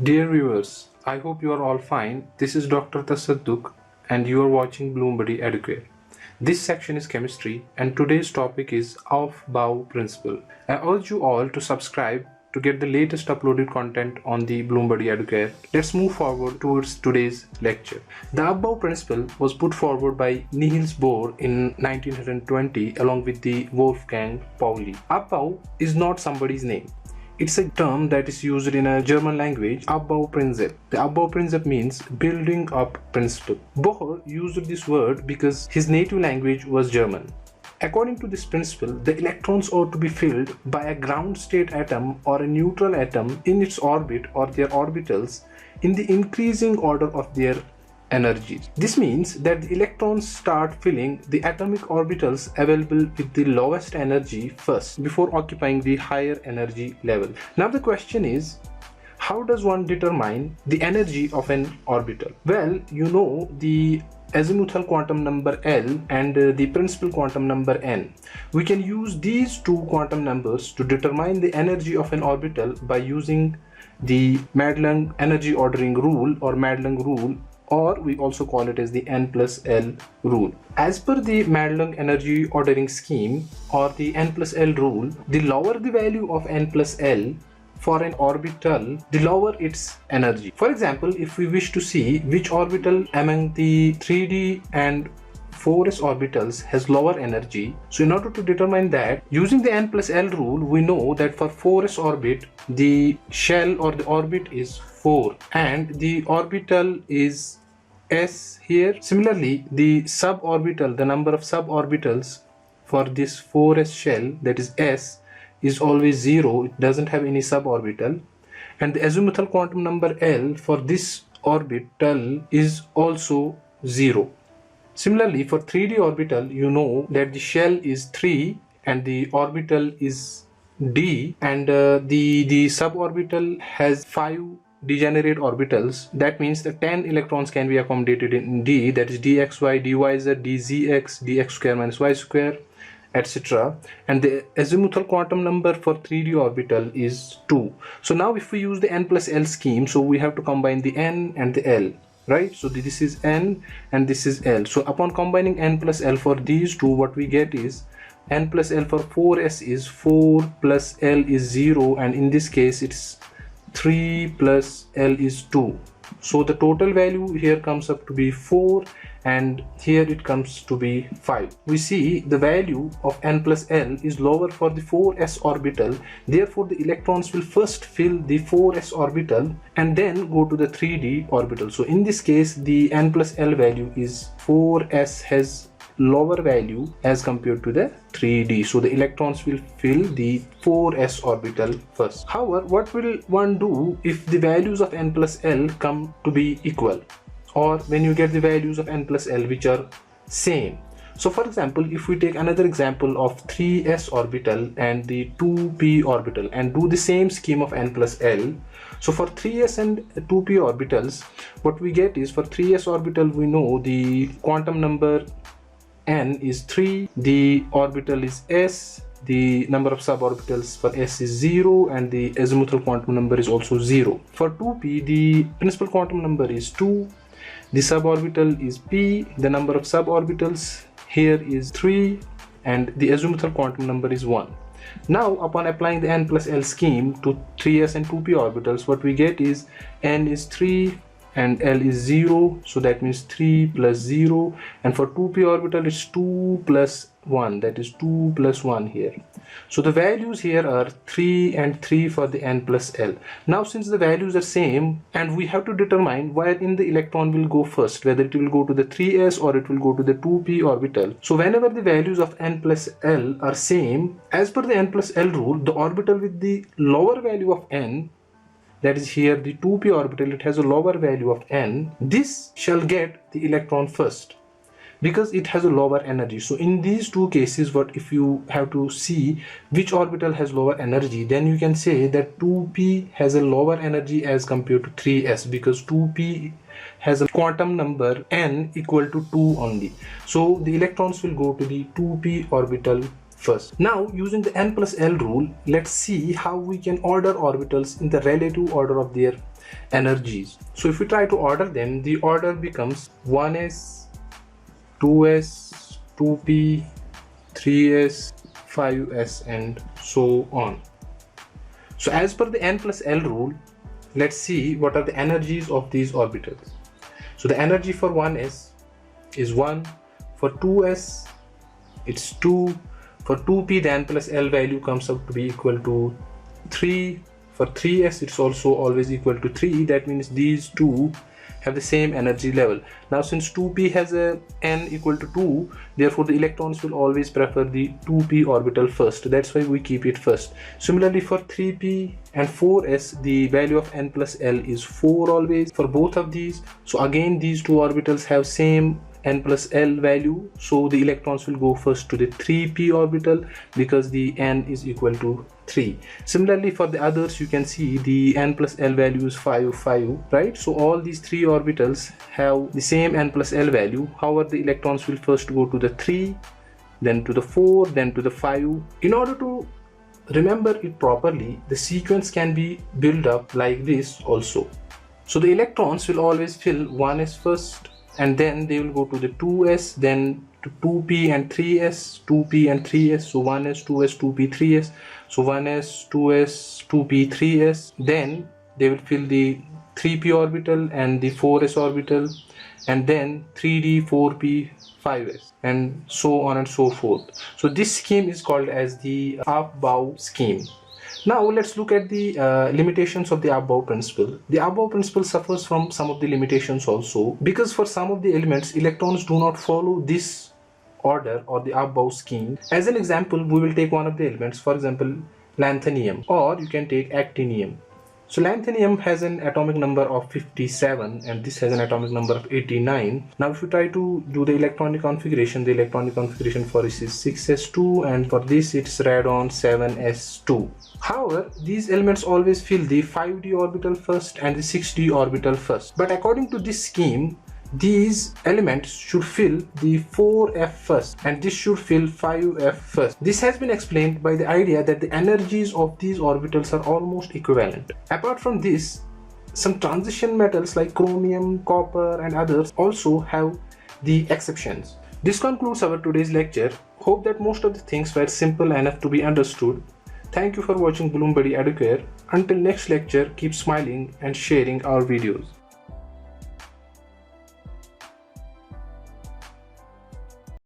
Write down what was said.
Dear viewers, I hope you are all fine. This is Dr. Tasadduk and you are watching Bloomberry Educare. This section is chemistry and today's topic is Aufbau principle. I urge you all to subscribe to get the latest uploaded content on the Bloomberry Educare. Let's move forward towards today's lecture. The Aufbau principle was put forward by Niels Bohr in 1920 along with the Wolfgang Pauli. Aufbau is not somebody's name. It's a term that is used in a German language, Aufbauprinzip. The Aufbauprinzip means building up principle. Bohr used this word because his native language was German. According to this principle, the electrons ought to be filled by a ground state atom or a neutral atom in its orbit or their orbitals in the increasing order of their energies. This means that the electrons start filling the atomic orbitals available with the lowest energy first before occupying the higher energy level. Now the question is, how does one determine the energy of an orbital? Well, you know the azimuthal quantum number L and the principal quantum number N. We can use these two quantum numbers to determine the energy of an orbital by using the Madelung energy ordering rule or Madelung rule, or we also call it as the N plus L rule. As per the Madelung energy ordering scheme or the N plus L rule, the lower the value of N plus L for an orbital, the lower its energy. For example, if we wish to see which orbital among the 3d and 4s orbitals has lower energy, so in order to determine that, using the N plus L rule, we know that for 4s orbit, the shell or the orbit is 4 and the orbital is S here. Similarly, the suborbital, the number of suborbitals for this 4s shell, that is S, is always 0. It doesn't have any suborbital. And the azimuthal quantum number L for this orbital is also 0. Similarly, for 3d orbital, you know that the shell is 3 and the orbital is d, and the suborbital has 5 degenerate orbitals. That means that 10 electrons can be accommodated in d, that is dxy, dyz, dzx, dx square minus y square, etc. And the azimuthal quantum number for 3d orbital is 2. So now if we use the N plus L scheme, so we have to combine the N and the L, right? So this is N and this is L. So upon combining N plus L for these two, what we get is N plus L for 4s is 4 plus L is 0, and in this case it's 3 plus L is 2. So the total value here comes up to be 4 and here it comes to be 5. We see the value of N plus L is lower for the 4s orbital, therefore the electrons will first fill the 4s orbital and then go to the 3d orbital. So in this case the N plus L value is 4s has lower value as compared to the 3d, so the electrons will fill the 4s orbital first. However, what will one do if the values of N plus L come to be equal, or when you get the values of N plus L which are same? So for example, if we take another example of 3s orbital and the 2p orbital and do the same scheme of N plus L, so for 3s and 2p orbitals, what we get is for 3s orbital we know the quantum number N is 3, the orbital is S, the number of suborbitals for S is 0 and the azimuthal quantum number is also 0. For 2p, the principal quantum number is 2, the suborbital is P, the number of suborbitals here is 3 and the azimuthal quantum number is 1. Now upon applying the N plus L scheme to 3s and 2p orbitals, what we get is N is 3 and L is 0, so that means 3 plus 0, and for 2p orbital it's 2 plus 1, that is 2 plus 1 here. So the values here are 3 and 3 for the N plus L. Now since the values are same and we have to determine wherein the electron will go first, whether it will go to the 3s or it will go to the 2p orbital. So whenever the values of N plus L are same, as per the N plus L rule, the orbital with the lower value of N, that is here the 2p orbital, it has a lower value of N, this shall get the electron first because it has a lower energy. So in these two cases, what if you have to see which orbital has lower energy, then you can say that 2p has a lower energy as compared to 3s because 2p has a quantum number N equal to 2 only. So the electrons will go to the 2p orbital first. Now using the N plus L rule, let's see how we can order orbitals in the relative order of their energies. So if we try to order them, the order becomes 1s, 2s, 2p, 3s, 5s, and so on. So as per the n plus L rule, let's see what are the energies of these orbitals. So the energy for 1s is 1, for 2s it's 2, for 2p the n plus L value comes out to be equal to 3, for 3s it's also always equal to 3. That means these two have the same energy level. Now since 2p has a n equal to 2, therefore the electrons will always prefer the 2p orbital first. That's why we keep it first. Similarly for 3p and 4s, the value of n plus L is 4 always for both of these. So again these two orbitals have same n plus L value, so the electrons will go first to the 3p orbital because the n is equal to 3. Similarly for the others, you can see the n plus L value is 5, 5, right? So all these three orbitals have the same n plus L value. However, the electrons will first go to the 3, then to the 4, then to the 5. In order to remember it properly, the sequence can be built up like this also. So the electrons will always fill 1s first, and then they will go to the 2s, then to 2p and 3s, 2p and 3s, so 1s, 2s, 2p, 3s, so 1s, 2s, 2p, 3s, then they will fill the 3p orbital and the 4s orbital, and then 3d, 4p, 5s, and so on and so forth. So this scheme is called as the Aufbau scheme. Now let's look at the limitations of the Aufbau principle. The Aufbau principle suffers from some of the limitations also, because for some of the elements electrons do not follow this order or the Aufbau scheme. As an example, we will take one of the elements, for example lanthanum, or you can take actinium. So lanthanum has an atomic number of 57 and this has an atomic number of 89. Now if you try to do the electronic configuration, the electronic configuration for this is 6s2 and for this it's radon 7s2. However, these elements always fill the 5d orbital first and the 6d orbital first. But according to this scheme, these elements should fill the 4f first and this should fill 5f first. This has been explained by the idea that the energies of these orbitals are almost equivalent. Apart from this, some transition metals like chromium, copper and others also have the exceptions. This concludes our today's lecture. Hope that most of the things were simple enough to be understood. Thank you for watching Bloom Buddy Educare. Until next lecture, keep smiling and sharing our videos.